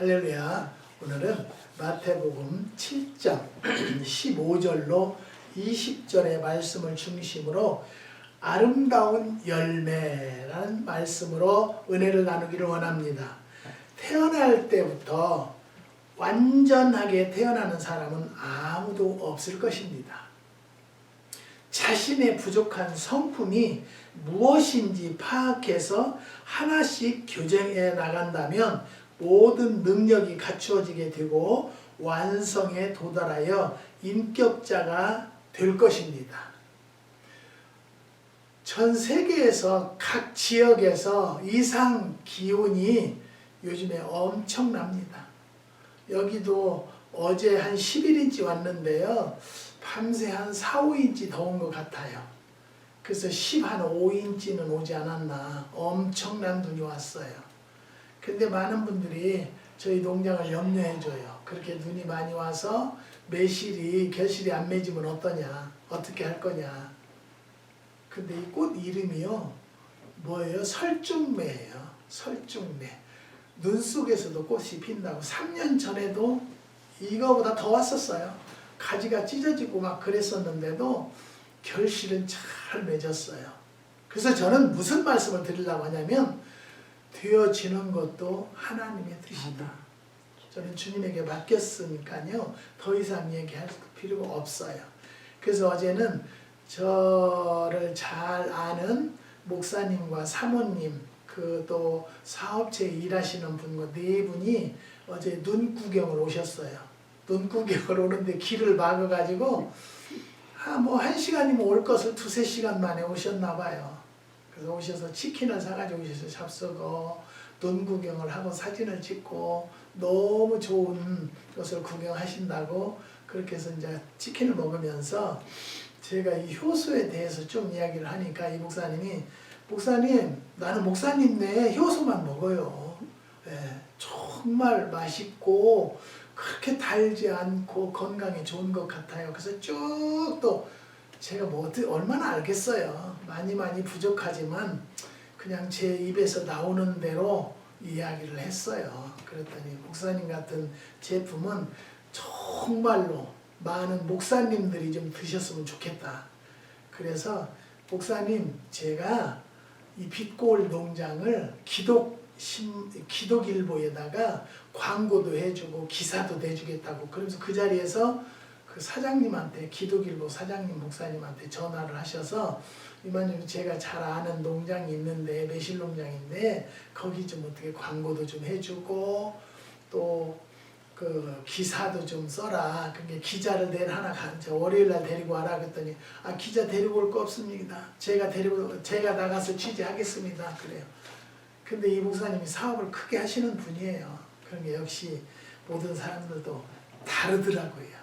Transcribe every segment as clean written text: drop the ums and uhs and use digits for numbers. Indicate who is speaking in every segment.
Speaker 1: 할렐루야. 오늘은 마태복음 7장 15절로 20절의 말씀을 중심으로 아름다운 열매라는 말씀으로 은혜를 나누기를 원합니다. 태어날 때부터 완전하게 태어나는 사람은 아무도 없을 것입니다. 자신의 부족한 성품이 무엇인지 파악해서 하나씩 교정해 나간다면 모든 능력이 갖추어지게 되고 완성에 도달하여 인격자가 될 것입니다. 전 세계에서 각 지역에서 이상 기온이 요즘에 엄청납니다. 여기도 어제 한 11인치 왔는데요. 밤새 한 4, 5인치 더운 것 같아요. 그래서 15인치는 오지 않았나. 엄청난 눈이 왔어요. 근데 많은 분들이 저희 농장을 염려해줘요. 그렇게 눈이 많이 와서 결실이 안 맺으면 어떠냐, 어떻게 할 거냐. 근데 이 꽃 이름이요, 뭐예요? 설중매예요. 설중매. 눈 속에서도 꽃이 핀다고. 3년 전에도 이거보다 더 왔었어요. 가지가 찢어지고 막 그랬었는데도 결실은 잘 맺었어요. 그래서 저는 무슨 말씀을 드리려고 하냐면, 되어지는 것도 하나님의 뜻이다. 저는 주님에게 맡겼으니까요. 더 이상 얘기할 필요가 없어요. 그래서 어제는 저를 잘 아는 목사님과 사모님, 또 사업체에 일하시는 분과 네 분이 어제 눈 구경을 오셨어요. 눈 구경을 오는데 길을 막아가지고 뭐 1시간이면 올 것을 2-3시간 만에 오셨나 봐요. 그래서 오셔서 치킨을 사가지고 오셔서 잡수고 눈 구경을 하고 사진을 찍고 너무 좋은 것을 구경하신다고 그렇게 해서 이제 치킨을 먹으면서 제가 이 효소에 대해서 좀 이야기를 하니까 이 목사님이, 목사님, 나는 목사님네 효소만 먹어요. 정말 맛있고 그렇게 달지 않고 건강에 좋은 것 같아요. 그래서 쭉 또 제가 얼마나 알겠어요. 많이 부족하지만 그냥 제 입에서 나오는 대로 이야기를 했어요. 그랬더니 목사님 같은 제품은 정말로 많은 목사님들이 좀 드셨으면 좋겠다. 그래서 목사님, 제가 이 빛고울 농장을 기독일보에다가 광고도 해주고 기사도 내주겠다고, 그러면서 그 자리에서 그 사장님한테, 기독일보 사장님 목사님한테 전화를 하셔서, 이만님, 제가 잘 아는 농장이 있는데, 매실 농장인데 거기 좀 어떻게 광고도 좀 해주고 또 그 기사도 좀 써라. 그게 기자를 내일 하나 월요일날 데리고 와라. 그랬더니 기자 데리고 올 거 없습니다. 제가 나가서 취재하겠습니다. 그래요. 근데 이 목사님이 사업을 크게 하시는 분이에요. 그런 게 역시 모든 사람들도 다르더라고요.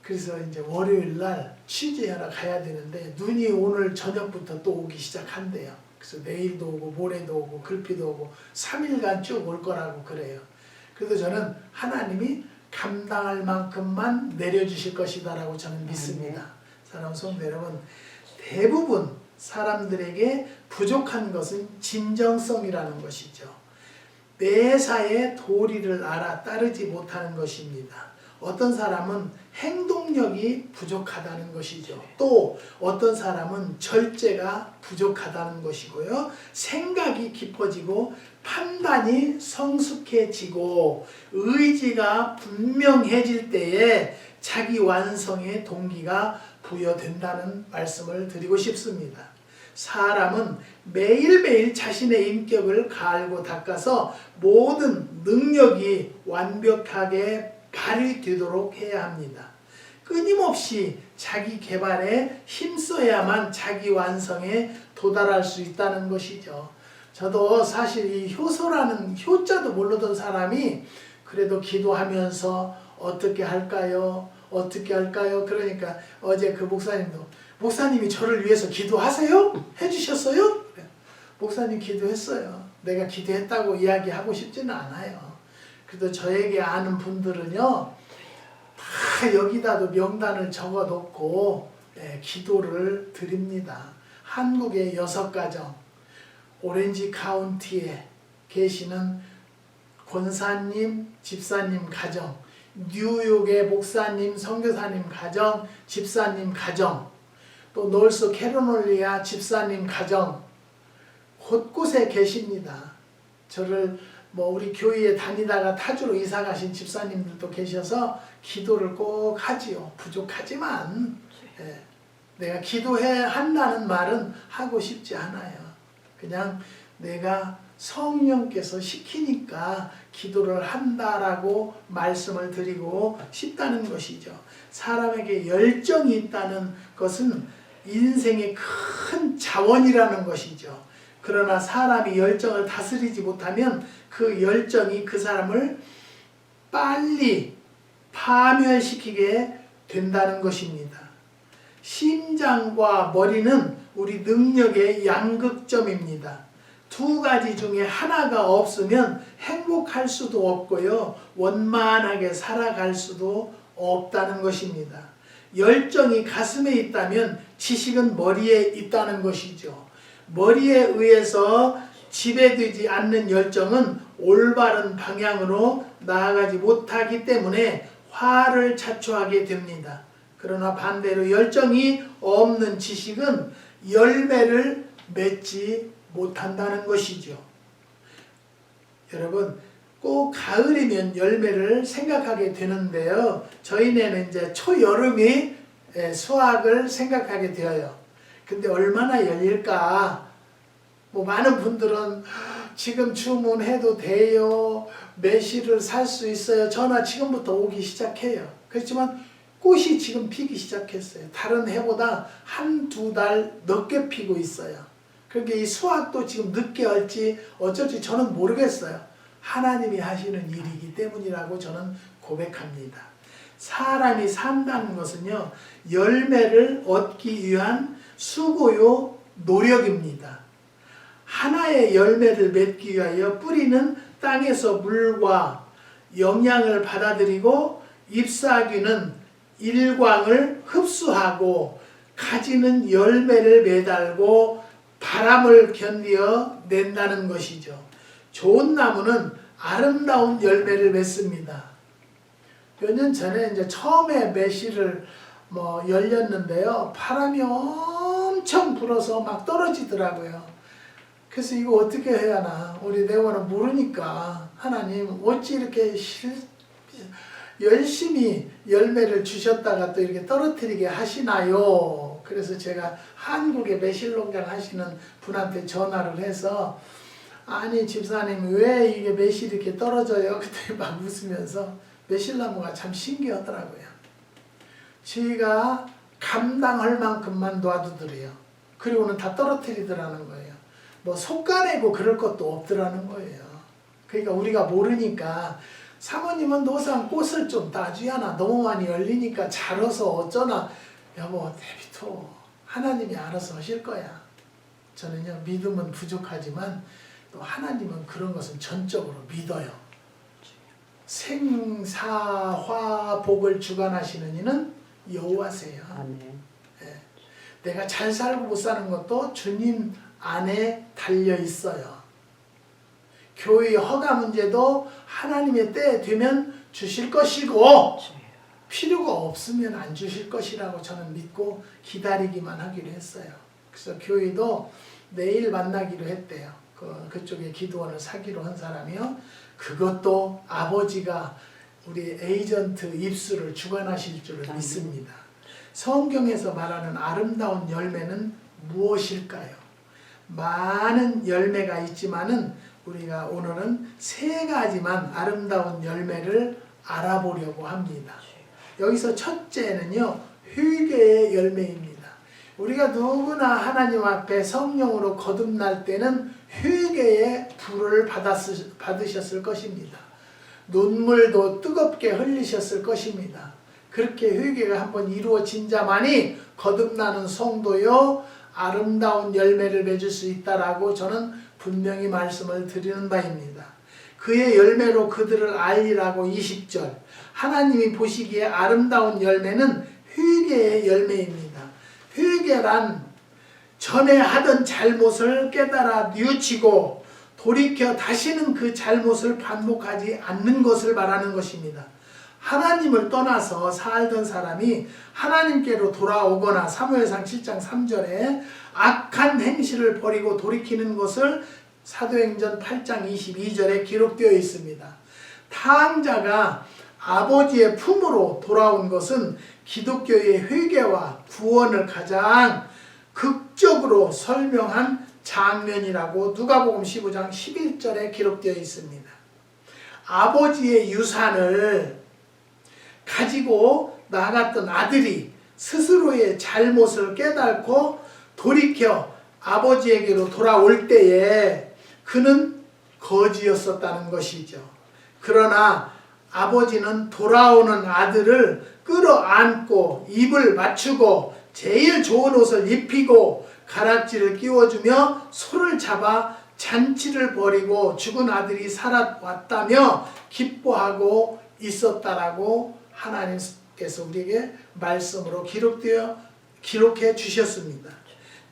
Speaker 1: 그래서 이제 월요일날 취재하러 가야 되는데 눈이 오늘 저녁부터 또 오기 시작한대요. 그래서 내일도 오고 모레도 오고 글피도 오고 3일간 쭉 올 거라고 그래요. 그래서 저는 하나님이 감당할 만큼만 내려주실 것이다 라고 저는 믿습니다. 사랑하는 성도 여러분, 대부분 사람들에게 부족한 것은 진정성이라는 것이죠. 매사에 도리를 알아 따르지 못하는 것입니다. 어떤 사람은 행동력이 부족하다는 것이죠. 또 어떤 사람은 절제가 부족하다는 것이고요. 생각이 깊어지고 판단이 성숙해지고 의지가 분명해질 때에 자기 완성의 동기가 부여된다는 말씀을 드리고 싶습니다. 사람은 매일매일 자신의 인격을 갈고 닦아서 모든 능력이 완벽하게 발휘되도록 해야 합니다. 끊임없이 자기 개발에 힘써야만 자기 완성에 도달할 수 있다는 것이죠. 저도 사실 이 효소라는 효자도 모르던 사람이 그래도 기도하면서 어떻게 할까요? 그러니까 어제 그 목사님도, 목사님이 저를 위해서 기도하세요? 해주셨어요? 목사님 기도했어요. 내가 기도했다고 이야기하고 싶지는 않아요. 그래도 저에게 아는 분들은요, 다 여기다도 명단을 적어 놓고 기도를 드립니다. 한국의 6가정, 오렌지 카운티에 계시는 권사님, 집사님 가정, 뉴욕의 목사님, 선교사님 가정, 집사님 가정, 또 노스 캐롤라이나 집사님 가정 곳곳에 계십니다. 저를 우리 교회에 다니다가 타주로 이사 가신 집사님들도 계셔서 기도를 꼭 하지요. 부족하지만 내가 기도해야 한다는 말은 하고 싶지 않아요. 그냥 내가 성령께서 시키니까 기도를 한다라고 말씀을 드리고 싶다는 것이죠. 사람에게 열정이 있다는 것은 인생의 큰 자원이라는 것이죠. 그러나 사람이 열정을 다스리지 못하면 그 열정이 그 사람을 빨리 파멸시키게 된다는 것입니다. 심장과 머리는 우리 능력의 양극점입니다. 두 가지 중에 하나가 없으면 행복할 수도 없고요, 원만하게 살아갈 수도 없다는 것입니다. 열정이 가슴에 있다면 지식은 머리에 있다는 것이죠. 머리에 의해서 지배되지 않는 열정은 올바른 방향으로 나아가지 못하기 때문에 화를 자초하게 됩니다. 그러나 반대로 열정이 없는 지식은 열매를 맺지 못한다는 것이죠. 여러분, 꼭 가을이면 열매를 생각하게 되는데요. 저희네는 이제 초여름이 수확을 생각하게 되어요. 근데 얼마나 열릴까? 많은 분들은 지금 주문해도 돼요. 매실을 살 수 있어요. 전화 지금부터 오기 시작해요. 그렇지만 꽃이 지금 피기 시작했어요. 다른 해보다 한두 달 늦게 피고 있어요. 그러니까 이 수확도 지금 늦게 할지 어쩔지 저는 모르겠어요. 하나님이 하시는 일이기 때문이라고 저는 고백합니다. 사람이 산다는 것은요, 열매를 얻기 위한 수고요, 노력입니다. 하나의 열매를 맺기 위하여 뿌리는 땅에서 물과 영양을 받아들이고 잎사귀는 일광을 흡수하고 가지는 열매를 매달고 바람을 견디어 낸다는 것이죠. 좋은 나무는 아름다운 열매를 맺습니다. 몇 년 전에 이제 처음에 매실을 열렸는데요. 바람이 엄청 불어서 막 떨어지더라고요. 그래서 이거 어떻게 해야 하나? 우리 내원은 모르니까 하나님 어찌 이렇게 열심히 열매를 주셨다가 또 이렇게 떨어뜨리게 하시나요? 그래서 제가 한국에 매실농장 하시는 분한테 전화를 해서 아니 집사님 왜 이게 매실이 이렇게 떨어져요? 그때 막 웃으면서 매실나무가 참 신기하더라고요. 저희가 감당할 만큼만 놔두더래요. 그리고는 다 떨어뜨리더라는 거예요. 속가내고 그럴 것도 없더라는 거예요. 그러니까 우리가 모르니까 사모님은 노상 꽃을 좀 따주야나 너무 많이 열리니까 자라서 어쩌나. 여보 내비둬. 하나님이 알아서 하실 거야. 저는요 믿음은 부족하지만 또 하나님은 그런 것은 전적으로 믿어요. 생사화복을 주관하시는 이는 여호와세요. 네. 내가 잘 살고 못 사는 것도 주님 안에 달려 있어요. 교회 허가 문제도 하나님의 때 되면 주실 것이고 필요가 없으면 안 주실 것이라고 저는 믿고 기다리기만 하기로 했어요. 그래서 교회도 내일 만나기로 했대요. 그쪽에 기도원을 사기로 한 사람이요. 그것도 아버지가 우리 에이전트 입수를 주관하실 줄을 믿습니다. 성경에서 말하는 아름다운 열매는 무엇일까요? 많은 열매가 있지만은 우리가 오늘은 세 가지만 아름다운 열매를 알아보려고 합니다. 여기서 첫째는요, 회개의 열매입니다. 우리가 누구나 하나님 앞에 성령으로 거듭날 때는 회개의 불을 받으셨을 것입니다. 눈물도 뜨겁게 흘리셨을 것입니다. 그렇게 회개가 한번 이루어진 자만이 거듭나는 성도요 아름다운 열매를 맺을 수 있다라고 저는 분명히 말씀을 드리는 바입니다. 그의 열매로 그들을 알리라고 20절. 하나님이 보시기에 아름다운 열매는 회개의 열매입니다. 회개란 전에 하던 잘못을 깨달아 뉘우치고 돌이켜 다시는 그 잘못을 반복하지 않는 것을 말하는 것입니다. 하나님을 떠나서 살던 사람이 하나님께로 돌아오거나 사무엘상 7장 3절에 악한 행실을 버리고 돌이키는 것을 사도행전 8장 22절에 기록되어 있습니다. 타항자가 아버지의 품으로 돌아온 것은 기독교의 회개와 구원을 가장 극적으로 설명한 장면이라고 누가복음 15장 11절에 기록되어 있습니다. 아버지의 유산을 가지고 나갔던 아들이 스스로의 잘못을 깨닫고 돌이켜 아버지에게로 돌아올 때에 그는 거지였었다는 것이죠. 그러나 아버지는 돌아오는 아들을 끌어안고 입을 맞추고 제일 좋은 옷을 입히고 가락지를 끼워주며 손을 잡아 잔치를 벌이고 죽은 아들이 살아왔다며 기뻐하고 있었다라고 하나님께서 우리에게 말씀으로 기록해 주셨습니다.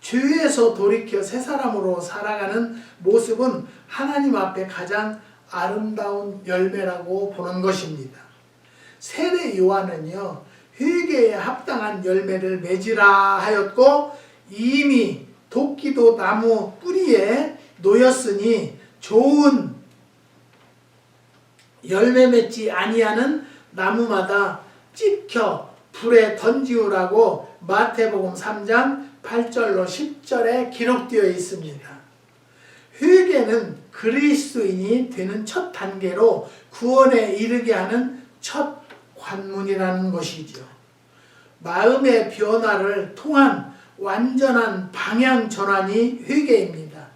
Speaker 1: 죄에서 돌이켜 새 사람으로 살아가는 모습은 하나님 앞에 가장 아름다운 열매라고 보는 것입니다. 세례 요한은요, 회개에 합당한 열매를 맺으라 하였고 이미 도끼도 나무 뿌리에 놓였으니 좋은 열매 맺지 아니하는 나무마다 찍혀 불에 던지우라고 마태복음 3장 8절로 10절에 기록되어 있습니다. 회개는 그리스도인이 되는 첫 단계로 구원에 이르게 하는 첫 관문이라는 것이죠. 마음의 변화를 통한 완전한 방향 전환이 회개입니다.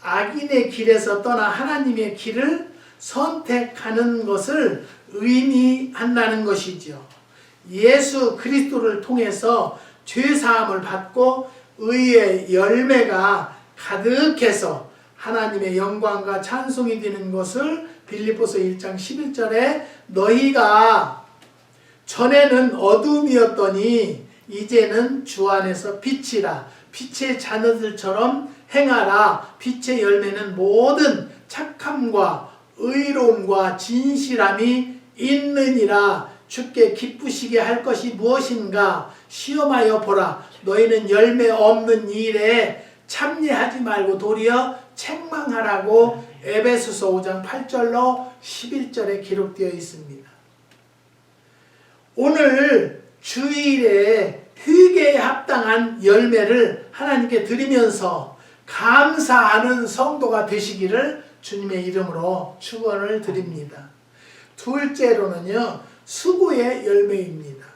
Speaker 1: 악인의 길에서 떠나 하나님의 길을 선택하는 것을 의미한다는 것이죠. 예수 그리스도를 통해서 죄사함을 받고 의의 열매가 가득해서 하나님의 영광과 찬송이 되는 것을 빌립보서 1장 11절에 너희가 전에는 어둠이었더니 이제는 주 안에서 빛이라 빛의 자녀들처럼 행하라. 빛의 열매는 모든 착함과 의로움과 진실함이 있느니라. 주께 기쁘시게 할 것이 무엇인가 시험하여 보라. 너희는 열매 없는 일에 참여하지 말고 도리어 책망하라고 에베소서 5장 8절로 11절에 기록되어 있습니다. 오늘 주일에 회개에 합당한 열매를 하나님께 드리면서 감사하는 성도가 되시기를 주님의 이름으로 축원을 드립니다. 둘째로는요, 수고의 열매입니다.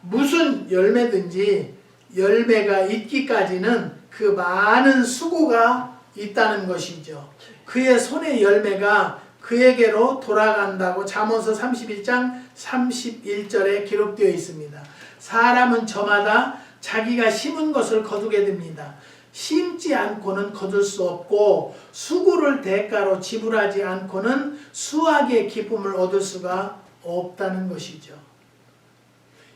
Speaker 1: 무슨 열매든지 열매가 있기까지는 그 많은 수고가 있다는 것이죠. 그의 손의 열매가 그에게로 돌아간다고 잠언서 31장 31절에 기록되어 있습니다. 사람은 저마다 자기가 심은 것을 거두게 됩니다. 심지 않고는 거둘 수 없고 수고를 대가로 지불하지 않고는 수확의 기쁨을 얻을 수가 없다는 것이죠.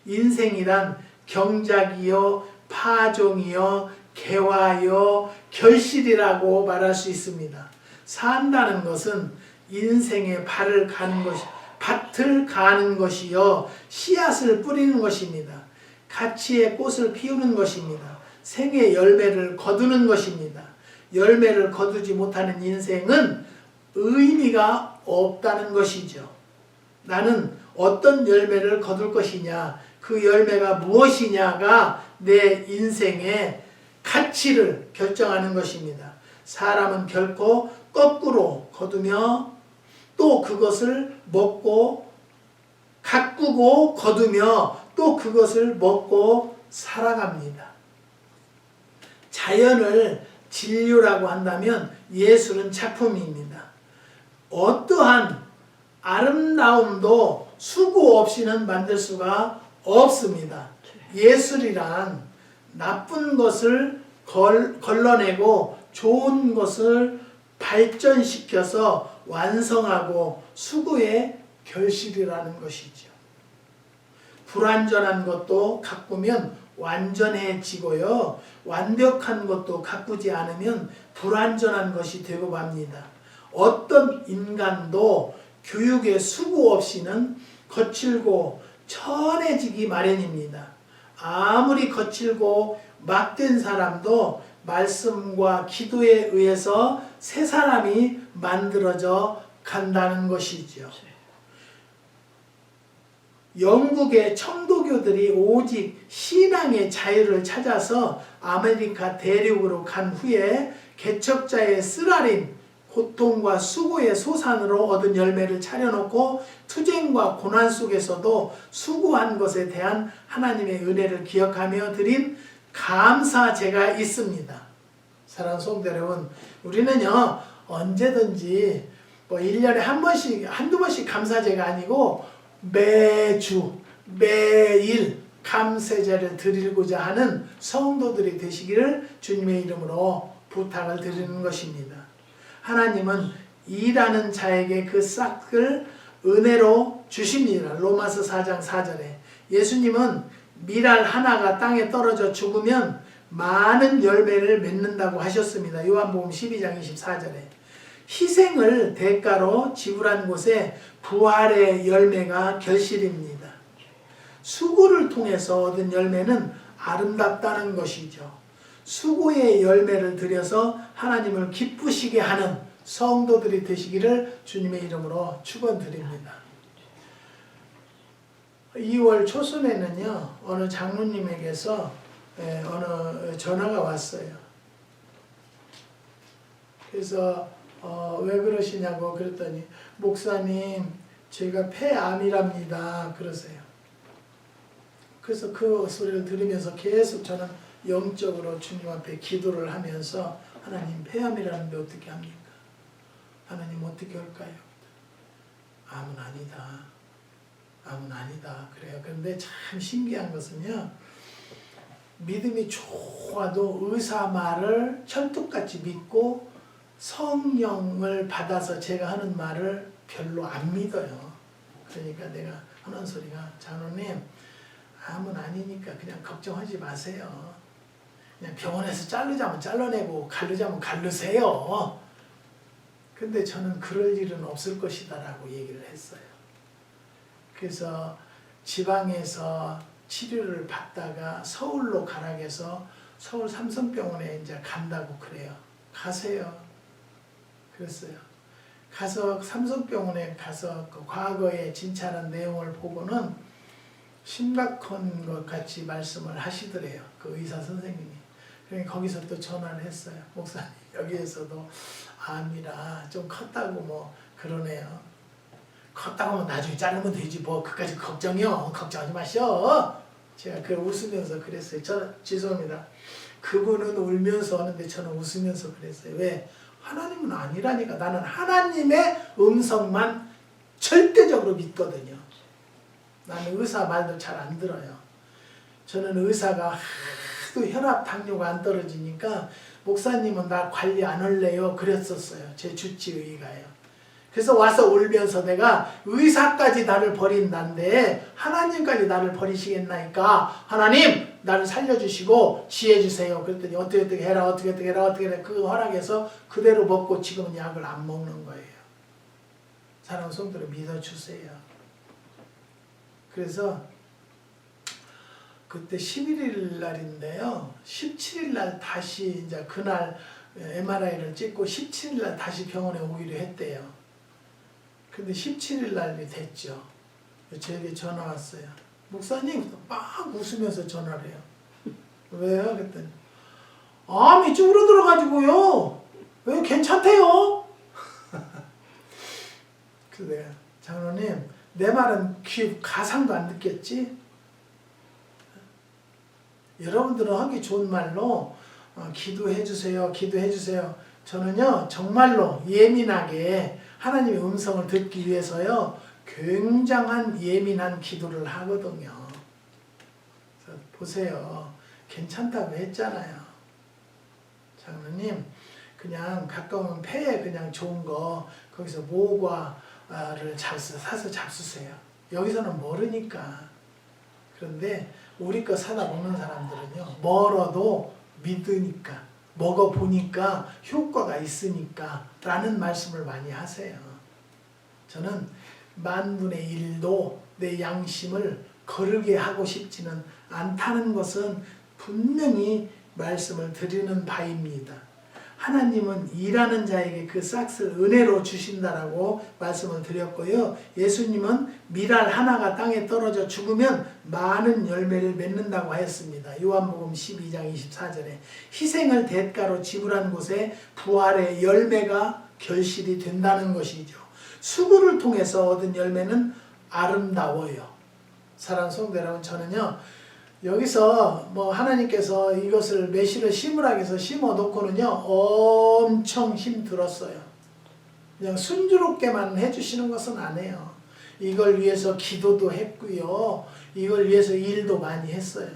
Speaker 1: 인생이란 경작이요, 파종이요, 개화요, 결실이라고 말할 수 있습니다. 산다는 것은 인생의 밭을 가는 것이요, 씨앗을 뿌리는 것입니다. 가치의 꽃을 피우는 것입니다. 생의 열매를 거두는 것입니다. 열매를 거두지 못하는 인생은 의미가 없다는 것이죠. 나는 어떤 열매를 거둘 것이냐, 그 열매가 무엇이냐가 내 인생의 가치를 결정하는 것입니다. 사람은 결코 거꾸로 거두며 또 그것을 먹고 가꾸고 거두며 또 그것을 먹고 살아갑니다. 자연을 진료라고 한다면 예술은 작품입니다. 어떠한 아름다움도 수고 없이는 만들 수가 없습니다. 예술이란 나쁜 것을 걸러내고 좋은 것을 발전시켜서 완성하고 수고의 결실이라는 것이죠. 불완전한 것도 가꾸면 완전해지고요. 완벽한 것도 가꾸지 않으면 불완전한 것이 되고 맙니다. 어떤 인간도 교육의 수고 없이는 거칠고 천해지기 마련입니다. 아무리 거칠고 막된 사람도 말씀과 기도에 의해서 새 사람이 만들어져 간다는 것이죠. 영국의 청도교들이 오직 신앙의 자유를 찾아서 아메리카 대륙으로 간 후에 개척자의 쓰라린 고통과 수고의 소산으로 얻은 열매를 차려놓고 투쟁과 고난 속에서도 수고한 것에 대한 하나님의 은혜를 기억하며 드린 감사제가 있습니다. 사랑하는 성도 여러분, 우리는요 언제든지 뭐 1년에 한 번씩 한두 번씩 감사제가 아니고 매주 매일 감사제를 드리고자 하는 성도들이 되시기를 주님의 이름으로 부탁을 드리는 것입니다. 하나님은 일하는 자에게 그 싹을 은혜로 주십니다. 로마서 4장 4절에 예수님은 밀알 하나가 땅에 떨어져 죽으면 많은 열매를 맺는다고 하셨습니다. 요한복음 12장 24절에 희생을 대가로 지불한 곳에 부활의 열매가 결실입니다. 수고를 통해서 얻은 열매는 아름답다는 것이죠. 수고의 열매를 들여서 하나님을 기쁘시게 하는 성도들이 되시기를 주님의 이름으로 축원드립니다. 2월 초순에는요 어느 장로님에게서 어느 전화가 왔어요. 그래서 왜 그러시냐고 그랬더니 목사님 제가 폐암이랍니다 그러세요. 그래서 그 소리를 들으면서 계속 저는 영적으로 주님 앞에 기도를 하면서 하나님 폐암이라는데 어떻게 합니까? 하나님 어떻게 할까요? 암은 아니다. 암은 아니다. 그래요. 그런데 참 신기한 것은요. 믿음이 좋아도 의사 말을 철뚝같이 믿고 성령을 받아서 제가 하는 말을 별로 안 믿어요. 그러니까 내가 하는 소리가 장로님 암은 아니니까 그냥 걱정하지 마세요. 그냥 병원에서 자르자면 잘라내고 가르자면 가르세요. 근데 저는 그럴 일은 없을 것이다 라고 얘기를 했어요. 그래서 지방에서 치료를 받다가 서울로 가라해서 서울 삼성병원에 이제 간다고 그래요. 가세요. 그랬어요. 가서 삼성병원에 가서 그 과거에 진찰한 내용을 보고는 심각한 것 같이 말씀을 하시더래요. 그 의사 선생님이. 그러니까 거기서 또 전화를 했어요. 목사님 여기에서도 암이라 좀 컸다고 뭐 그러네요. 컸다고 하면 나중에 자르면 되지 뭐 그까지 걱정이요. 걱정하지 마셔. 제가 그 웃으면서 그랬어요. 죄송합니다. 그분은 울면서 하는데 저는 웃으면서 그랬어요. 왜? 하나님은 아니라니까. 나는 하나님의 음성만 절대적으로 믿거든요. 나는 의사 말도 잘 안 들어요. 저는 의사가 하도 혈압 당뇨가 안 떨어지니까 목사님은 나 관리 안 할래요 그랬었어요. 제 주치의가요. 그래서 와서 울면서 내가 의사까지 나를 버린다는데 하나님까지 나를 버리시겠나니까 하나님 나를 살려주시고 지혜 주세요. 그랬더니 어떻게 해라 어떻게 해라 그 허락해서 그대로 먹고 지금은 약을 안 먹는 거예요. 사랑하는 성도를 믿어주세요. 그래서 그때 11일 날인데요. 17일 날 다시 이제 그날 MRI를 찍고 17일 날 다시 병원에 오기로 했대요. 근데 17일 날이 됐죠. 저에게 전화 왔어요. 목사님 막 웃으면서 전화를 해요. 왜요? 그랬더니 암이 쭈그러들어가지고요. 왜 괜찮대요? 그래서 내가 장로님 내 말은 귀 가상도 안 듣겠지? 여러분들은 하기 좋은 말로 기도해 주세요. 기도해 주세요. 저는요 정말로 예민하게 하나님의 음성을 듣기 위해서요 굉장한 예민한 기도를 하거든요. 그래서 보세요. 괜찮다고 했잖아요. 장로님 그냥 가까운 폐에 그냥 좋은 거 거기서 모과를 사서 잡수세요. 여기서는 모르니까. 그런데 우리 거 사다 먹는 사람들은요, 멀어도 믿으니까, 먹어보니까 효과가 있으니까 라는 말씀을 많이 하세요. 저는 만분의 일도 내 양심을 거르게 하고 싶지는 않다는 것은 분명히 말씀을 드리는 바입니다. 하나님은 일하는 자에게 그 싹을 은혜로 주신다라고 말씀을 드렸고요. 예수님은 밀알 하나가 땅에 떨어져 죽으면 많은 열매를 맺는다고 하였습니다. 요한복음 12장 24절에 희생을 대가로 지불한 곳에 부활의 열매가 결실이 된다는 것이죠. 수고를 통해서 얻은 열매는 아름다워요. 사랑하는 성도 여러분, 저는요, 여기서 뭐 하나님께서 이것을 매실을 심으라고 해서 심어 놓고는요, 엄청 힘들었어요. 그냥 순조롭게만 해주시는 것은 아니에요. 이걸 위해서 기도도 했고요, 이걸 위해서 일도 많이 했어요.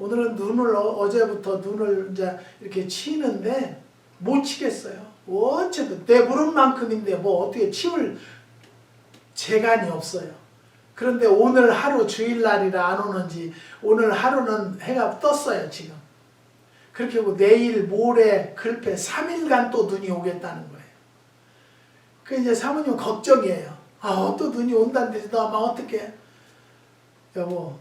Speaker 1: 오늘은 어제부터 눈을 이제 이렇게 치는데 못 치겠어요. 어쨌든 내 무릎 만큼인데 뭐 어떻게 치울 재간이 없어요. 그런데 오늘 하루 주일날이라 안 오는지 오늘 하루는 해가 떴어요 지금. 그렇게 하고 내일 모레 글패 3일간 또 눈이 오겠다는 거예요. 그 이제 사모님 걱정이에요. 또 눈이 온다는데 너 아마 어떻게? 여보,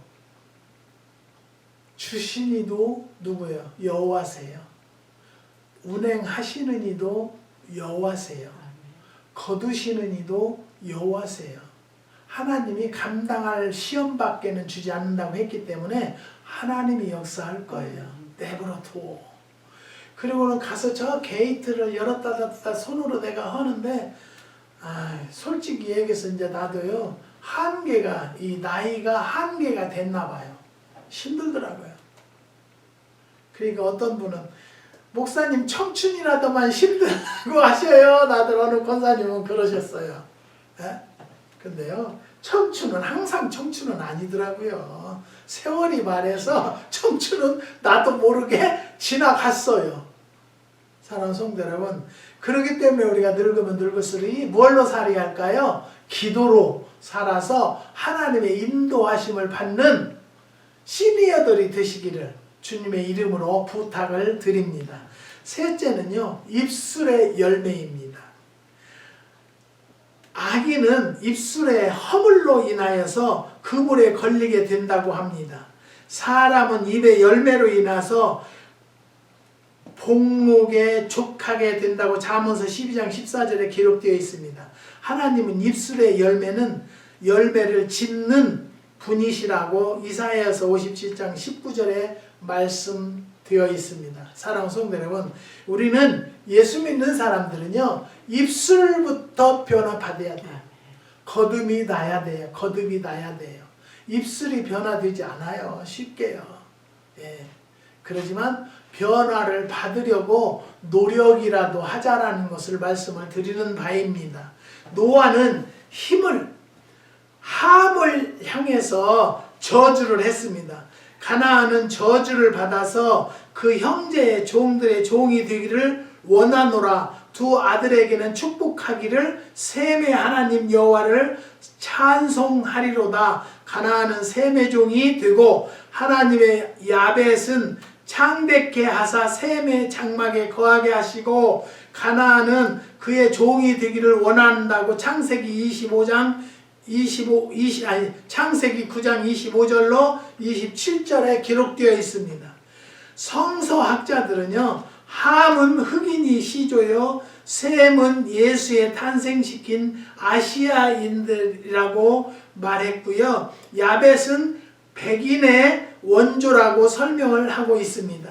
Speaker 1: 주신 이도 누구예요? 여호와세요. 운행하시는 이도 여호와세요. 거두시는 이도 여호와세요. 하나님이 감당할 시험밖에는 주지 않는다고 했기 때문에 하나님이 역사할 거예요. 내버려 둬. 그리고는 가서 저 게이트를 열었다 닫았다 손으로 내가 하는데, 솔직히 얘기해서 이제 나도요, 한계가, 이 나이가 한계가 됐나 봐요. 힘들더라고요. 그러니까 어떤 분은 목사님 청춘이라도만 힘들다고 하셔요. 나들 어느 권사님은 그러셨어요. 예? 근데요, 청춘은 항상 청춘은 아니더라고요. 세월이 말해서 청춘은 나도 모르게 지나갔어요. 사랑하는 성도 여러분, 그렇기 때문에 우리가 늙으면 늙을수록 뭘로 살아야 할까요? 기도로 살아서 하나님의 인도하심을 받는 시니어들이 되시기를 주님의 이름으로 부탁을 드립니다. 셋째는요, 입술의 열매입니다. 아기는 입술의 허물로 인하여서 그물에 걸리게 된다고 합니다. 사람은 입의 열매로 인해서 복록에 족하게 된다고 잠언서 12장 14절에 기록되어 있습니다. 하나님은 입술의 열매를 짓는 분이시라고 이사야서 57장 19절에 말씀되어 있습니다. 사랑하는 성도 여러분, 우리는 예수 믿는 사람들은요, 입술부터 변화받아야 돼요. 거듭이 나야 돼요. 거듭이 나야 돼요. 입술이 변화되지 않아요. 쉽게요. 예. 그러지만 변화를 받으려고 노력이라도 하자라는 것을 말씀을 드리는 바입니다. 노아는 함을 향해서 저주를 했습니다. 가나안은 저주를 받아서 그 형제의 종들의 종이 되기를 원하노라. 두 아들에게는 축복하기를 셈의 하나님 여호와를 찬송하리로다. 가나안은 셈의 종이 되고 하나님의 야벳은 창대케 하사 셈의 장막에 거하게 하시고 가나안은 그의 종이 되기를 원한다고 창세기 9장 25절로 27절에 기록되어 있습니다. 성서학자들은요, 함은 흑인이 시조요, 셈은 예수의 탄생시킨 아시아인들이라고 말했고요, 야벳은 백인의 원조라고 설명을 하고 있습니다.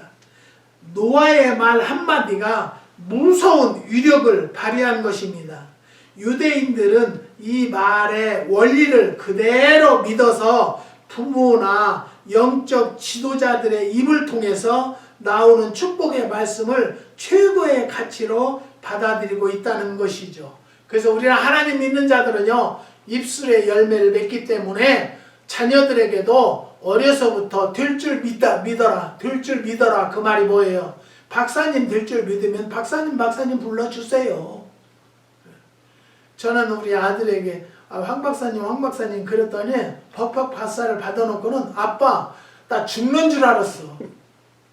Speaker 1: 노아의 말 한마디가 무서운 위력을 발휘한 것입니다. 유대인들은 이 말의 원리를 그대로 믿어서 부모나 영적 지도자들의 입을 통해서 나오는 축복의 말씀을 최고의 가치로 받아들이고 있다는 것이죠. 그래서 우리는 하나님 믿는 자들은요, 입술의 열매를 맺기 때문에 자녀들에게도 어려서부터 될 줄 믿어라. 될 줄 믿어라. 그 말이 뭐예요? 박사님 될 줄 믿으면 박사님 불러주세요. 저는 우리 아들에게 황 박사님 그랬더니 벅벅 박사를 받아놓고는 아빠 나 죽는 줄 알았어.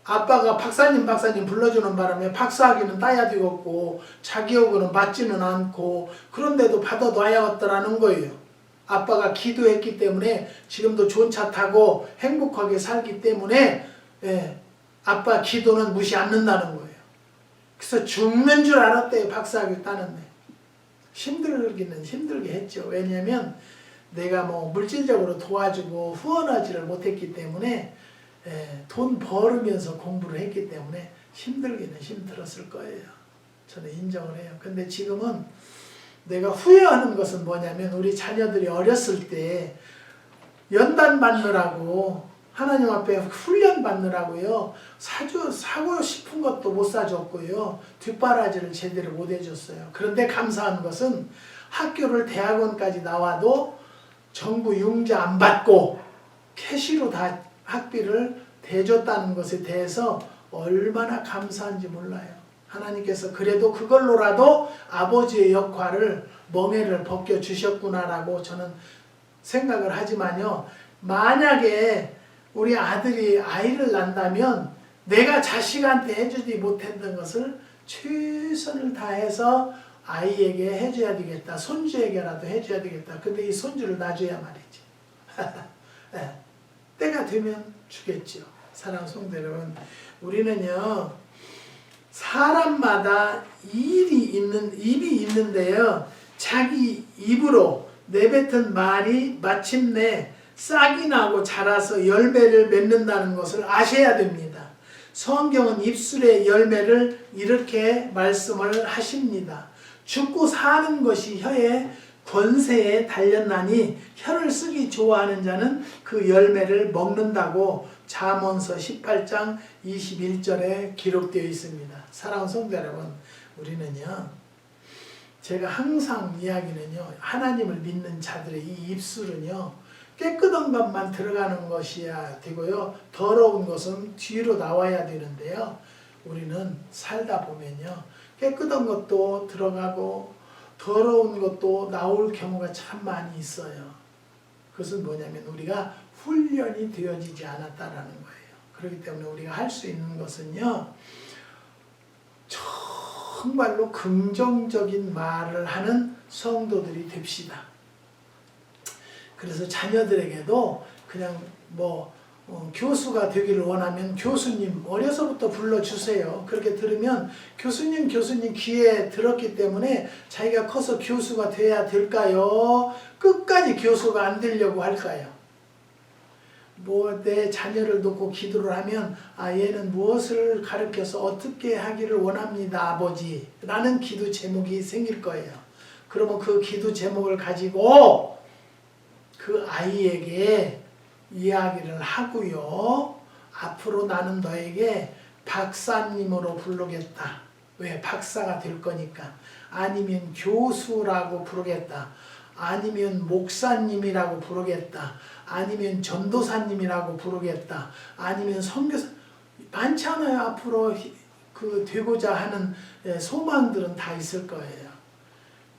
Speaker 1: 아빠가 박사님 불러주는 바람에 박사학위는 따야 되겠고 자기하고는 맞지는 않고 그런데도 받아놔야겠더라는 거예요. 아빠가 기도했기 때문에 지금도 좋은 차 타고 행복하게 살기 때문에 아빠 기도는 무시 않는다는 거예요. 그래서 죽는 줄 알았대요. 박사학위 따는데. 힘들기는 힘들게 했죠. 왜냐하면 내가 뭐 물질적으로 도와주고 후원하지를 못했기 때문에 돈 벌으면서 공부를 했기 때문에 힘들기는 힘들었을 거예요. 저는 인정을 해요. 근데 지금은 내가 후회하는 것은 뭐냐면 우리 자녀들이 어렸을 때 연단 받느라고 하나님 앞에 훈련 받느라고요. 사고 싶은 것도 못 사줬고요. 뒷바라지를 제대로 못 해줬어요. 그런데 감사한 것은 학교를 대학원까지 나와도 정부 융자 안 받고 캐시로 다 학비를 대줬다는 것에 대해서 얼마나 감사한지 몰라요. 하나님께서 그래도 그걸로라도 아버지의 역할을 멍에를 벗겨주셨구나라고 저는 생각을 하지만요. 만약에 우리 아들이 아이를 낳는다면 내가 자식한테 해주지 못했던 것을 최선을 다해서 아이에게 해줘야 되겠다. 손주에게라도 해줘야 되겠다. 근데 이 손주를 놔줘야 말이지. 네. 때가 되면 주겠죠. 사랑하는 성도 여러분, 우리는요 사람마다 입이 있는데요. 자기 입으로 내뱉은 말이 마침내 싹이 나고 자라서 열매를 맺는다는 것을 아셔야 됩니다. 성경은 입술의 열매를 이렇게 말씀을 하십니다. 죽고 사는 것이 혀의 권세에 달렸나니 혀를 쓰기 좋아하는 자는 그 열매를 먹는다고 잠언서 18장 21절에 기록되어 있습니다. 사랑하는 성도 여러분, 우리는요 제가 항상 이야기는요 하나님을 믿는 자들의 이 입술은요 깨끗한 것만 들어가는 것이야 되고요 더러운 것은 뒤로 나와야 되는데요 우리는 살다 보면요 깨끗한 것도 들어가고 더러운 것도 나올 경우가 참 많이 있어요. 그것은 뭐냐면 우리가 훈련이 되어지지 않았다라는 거예요. 그렇기 때문에 우리가 할 수 있는 것은요 정말로 긍정적인 말을 하는 성도들이 됩시다. 그래서 자녀들에게도 그냥 교수가 되기를 원하면 교수님 어려서부터 불러주세요. 그렇게 들으면 교수님 귀에 들었기 때문에 자기가 커서 교수가 돼야 될까요? 끝까지 교수가 안 되려고 할까요? 내 자녀를 놓고 기도를 하면 얘는 무엇을 가르쳐서 어떻게 하기를 원합니다 아버지 라는 기도 제목이 생길 거예요. 그러면 그 기도 제목을 가지고 그 아이에게 이야기를 하고요. 앞으로 나는 너에게 박사님으로 부르겠다. 왜? 박사가 될 거니까. 아니면 교수라고 부르겠다. 아니면 목사님이라고 부르겠다. 아니면 전도사님이라고 부르겠다. 아니면 선교사. 많잖아요. 앞으로 되고자 하는 소망들은 다 있을 거예요.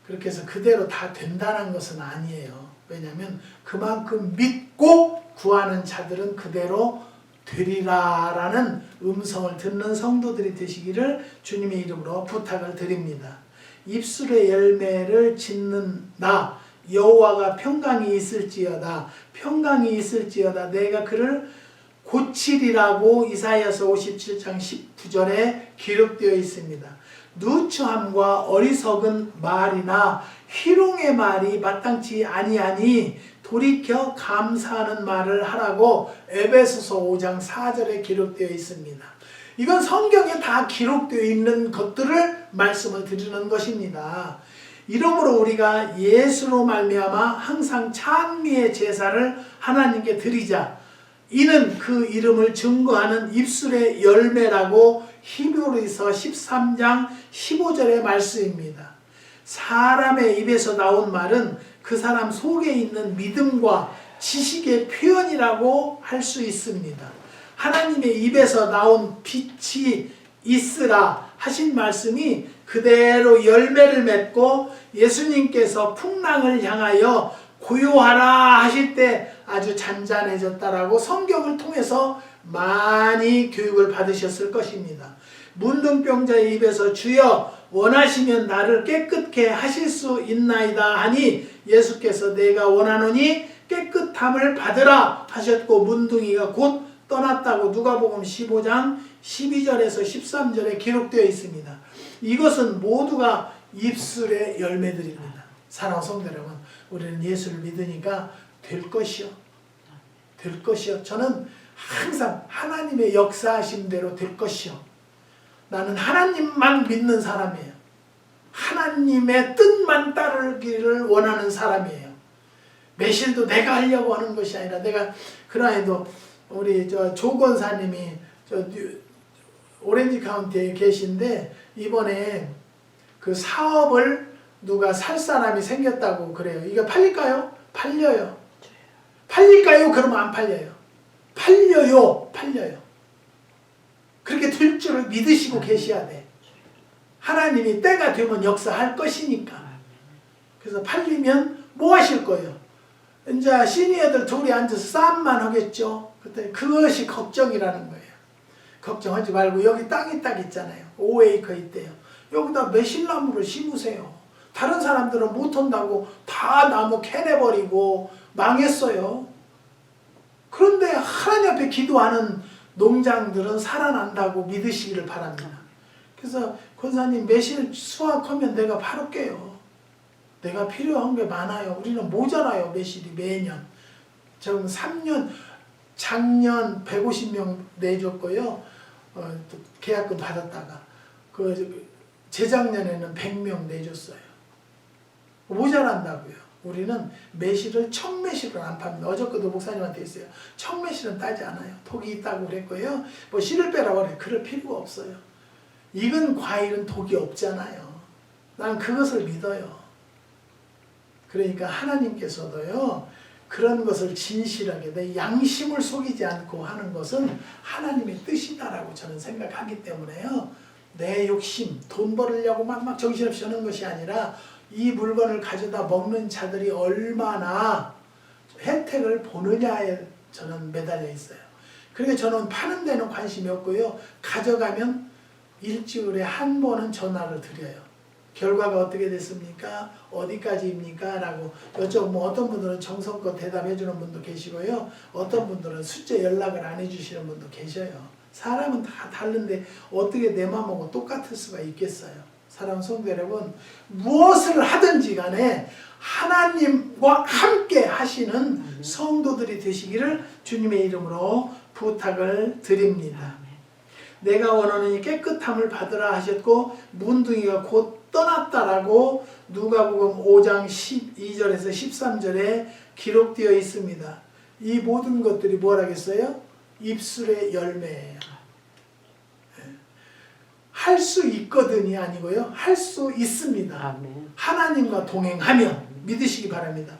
Speaker 1: 그렇게 해서 그대로 다 된다는 것은 아니에요. 왜냐하면 그만큼 믿고 구하는 자들은 그대로 되리라라는 음성을 듣는 성도들이 되시기를 주님의 이름으로 부탁을 드립니다. 입술의 열매를 짓는 나 여호와가 평강이 있을지어다 내가 그를 고치리라고 이사야서 57장 19절에 기록되어 있습니다. 누추함과 어리석은 말이나 희롱의 말이 마땅치 아니하니 돌이켜 감사하는 말을 하라고 에베소서 5장 4절에 기록되어 있습니다. 이건 성경에 다 기록되어 있는 것들을 말씀을 드리는 것입니다. 이러므로 우리가 예수로 말미암아 항상 찬미의 제사를 하나님께 드리자. 이는 그 이름을 증거하는 입술의 열매라고 히브리서 13장 15절의 말씀입니다. 사람의 입에서 나온 말은 그 사람 속에 있는 믿음과 지식의 표현이라고 할 수 있습니다. 하나님의 입에서 나온 빛이 있으라 하신 말씀이 그대로 열매를 맺고 예수님께서 풍랑을 향하여 고요하라 하실 때 아주 잔잔해졌다라고 성경을 통해서 많이 교육을 받으셨을 것입니다. 문둥병자의 입에서 주여 원하시면 나를 깨끗게 하실 수 있나이다 하니 예수께서 내가 원하노니 깨끗함을 받으라 하셨고 문둥이가 곧 떠났다고 누가복음 15장 12절에서 13절에 기록되어 있습니다. 이것은 모두가 입술의 열매들입니다. 사랑하는 성도 여러분, 우리는 예수를 믿으니까 될 것이요. 될 것이요. 저는 항상 하나님의 역사하심대로 될 것이요. 나는 하나님만 믿는 사람이에요. 하나님의 뜻만 따르기를 원하는 사람이에요. 매실도 내가 하려고 하는 것이 아니라 내가 그러해도 우리 조 권사님이 오렌지 카운티에 계신데 이번에 그 사업을 누가 살 사람이 생겼다고 그래요. 이거 팔릴까요? 팔려요. 팔릴까요? 그러면 안 팔려요. 팔려요. 팔려요. 그렇게 될 줄을 믿으시고 계셔야 돼. 하나님이 때가 되면 역사할 것이니까. 그래서 팔리면 뭐 하실 거예요? 이제 시니어들 둘이 앉아서 싸움만 하겠죠. 그때 그것이 걱정이라는 거예요. 걱정하지 말고 여기 땅이 딱 있잖아요. 5에이커 있대요. 여기다 매실나무를 심으세요. 다른 사람들은 못 한다고 다 나무 캐내버리고 망했어요. 그런데 하나님 앞에 기도하는 농장들은 살아난다고 믿으시기를 바랍니다. 그래서 권사님 매실 수확하면 내가 팔을게요. 내가 필요한 게 많아요. 우리는 모자라요. 매실이 매년. 지금 3년 작년 150명 내줬고요. 또 계약금 받았다가 그 재작년에는 100명 내줬어요. 모자란다고요. 우리는 매실을 청매실을 안 팝니다. 어저께도 목사님한테 했어요. 청매실은 따지 않아요. 독이 있다고 그랬고요. 뭐 씨를 빼라고 그래. 그럴 필요가 없어요. 익은 과일은 독이 없잖아요. 난 그것을 믿어요. 그러니까 하나님께서도요. 그런 것을 진실하게 내 양심을 속이지 않고 하는 것은 하나님의 뜻이다라고 저는 생각하기 때문에요. 내 욕심, 돈 벌으려고 막 정신없이 하는 것이 아니라 이 물건을 가져다 먹는 자들이 얼마나 혜택을 보느냐에 저는 매달려 있어요. 그러니까 저는 파는 데는 관심이 없고요. 가져가면 일주일에 한 번은 전화를 드려요. 결과가 어떻게 됐습니까? 어디까지입니까? 라고 여쭤보면 어떤 분들은 정성껏 대답해 주는 분도 계시고요. 어떤 분들은 숫자 연락을 안 해주시는 분도 계셔요. 사람은 다 다른데 어떻게 내 마음하고 똑같을 수가 있겠어요. 사랑하는 성도 여러분, 무엇을 하든지 간에 하나님과 함께 하시는 성도들이 되시기를 주님의 이름으로 부탁을 드립니다. 내가 원하는 깨끗함을 받으라 하셨고 문둥이가 곧 떠났다라고 누가복음 5장 12절에서 13절에 기록되어 있습니다. 이 모든 것들이 뭐라겠어요? 입술의 열매예요. 할 수 있거든이 아니고요. 할 수 있습니다. 아멘. 하나님과 동행하면 믿으시기 바랍니다.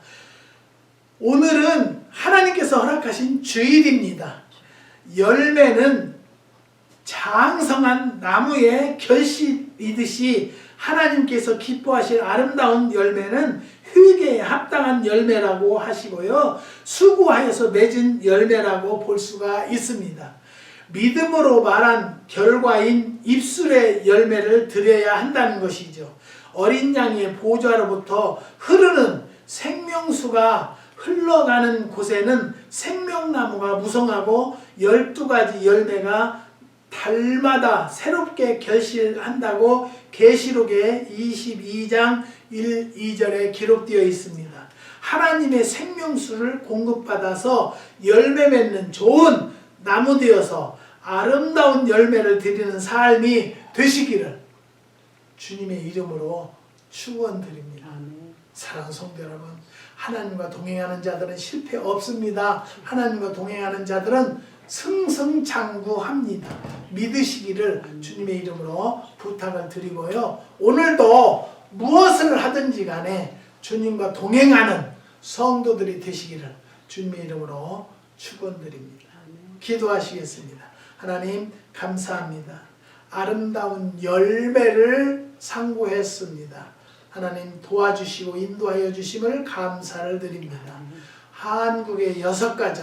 Speaker 1: 오늘은 하나님께서 허락하신 주일입니다. 열매는 장성한 나무의 결실이듯이 하나님께서 기뻐하실 아름다운 열매는 회개에 합당한 열매라고 하시고요. 수고하여서 맺은 열매라고 볼 수가 있습니다. 믿음으로 말한 결과인 입술의 열매를 드려야 한다는 것이죠. 어린 양의 보좌로부터 흐르는 생명수가 흘러가는 곳에는 생명나무가 무성하고 12가지 열매가 달마다 새롭게 결실한다고 계시록의 22장 1, 2절에 기록되어 있습니다. 하나님의 생명수를 공급받아서 열매 맺는 좋은 나무 되어서 아름다운 열매를 드리는 삶이 되시기를 주님의 이름으로 축원드립니다. 사랑하는 성도 여러분, 하나님과 동행하는 자들은 실패 없습니다. 하나님과 동행하는 자들은 승승장구합니다. 믿으시기를 주님의 이름으로 부탁을 드리고요. 오늘도 무엇을 하든지 간에 주님과 동행하는 성도들이 되시기를 주님의 이름으로 축원드립니다. 기도하시겠습니다. 하나님 감사합니다. 아름다운 열매를 상고했습니다. 하나님 도와주시고 인도하여 주심을 감사를 드립니다. 한국의 6가정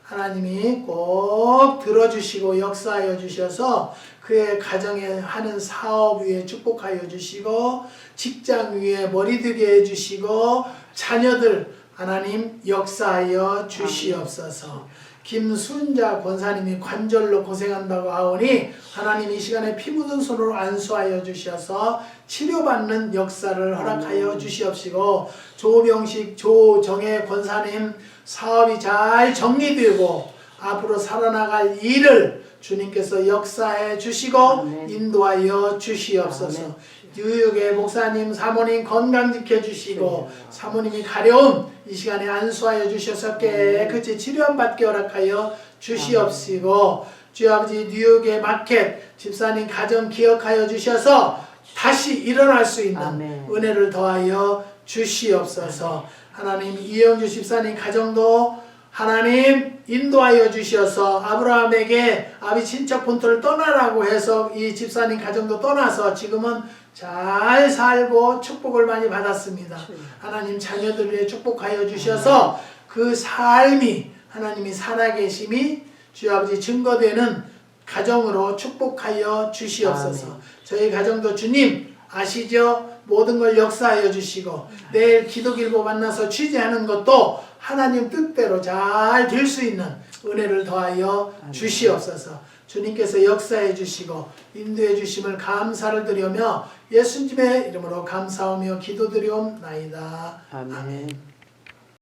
Speaker 1: 하나님이 꼭 들어주시고 역사하여 주셔서 그의 가정에 하는 사업 위에 축복하여 주시고 직장 위에 머리 들게 해주시고 자녀들 하나님 역사하여 주시옵소서. 김순자 권사님이 관절로 고생한다고 하오니 하나님 이 시간에 피 묻은 손으로 안수하여 주셔서 치료받는 역사를 허락하여 주시옵시고 조병식 조정혜 권사님 사업이 잘 정리되고 앞으로 살아나갈 일을 주님께서 역사해 주시고
Speaker 2: 아멘.
Speaker 1: 인도하여 주시옵소서.
Speaker 2: 아멘.
Speaker 1: 뉴욕의 목사님 사모님 건강 지켜주시고 사모님이 가려움 이 시간에 안수하여 주셔서 깨끗이 치료함 받게 허락하여 주시옵시고 주여 아버지 뉴욕의 마켓 집사님 가정 기억하여 주셔서 다시 일어날 수 있는
Speaker 2: 아멘.
Speaker 1: 은혜를 더하여 주시옵소서. 하나님 이영주 집사님 가정도 하나님 인도하여 주셔서 아브라함에게 아비 친척 본토를 떠나라고 해서 이 집사님 가정도 떠나서 지금은 잘 살고 축복을 많이 받았습니다. 하나님 자녀들 위해 축복하여 주셔서 그 삶이 하나님이 살아계심이 주여 아버지 증거되는 가정으로 축복하여 주시옵소서.
Speaker 2: 아멘.
Speaker 1: 저희 가정도 주님 아시죠? 모든 걸 역사하여 주시고 내일 기도길보 만나서 취재하는 것도 하나님 뜻대로 잘 될 수 있는 은혜를 더하여 주시옵소서. 주님께서 역사해 주시고 인도해 주심을 감사를 드리며 예수님의 이름으로 감사하며 기도드리옵나이다.
Speaker 2: 아멘.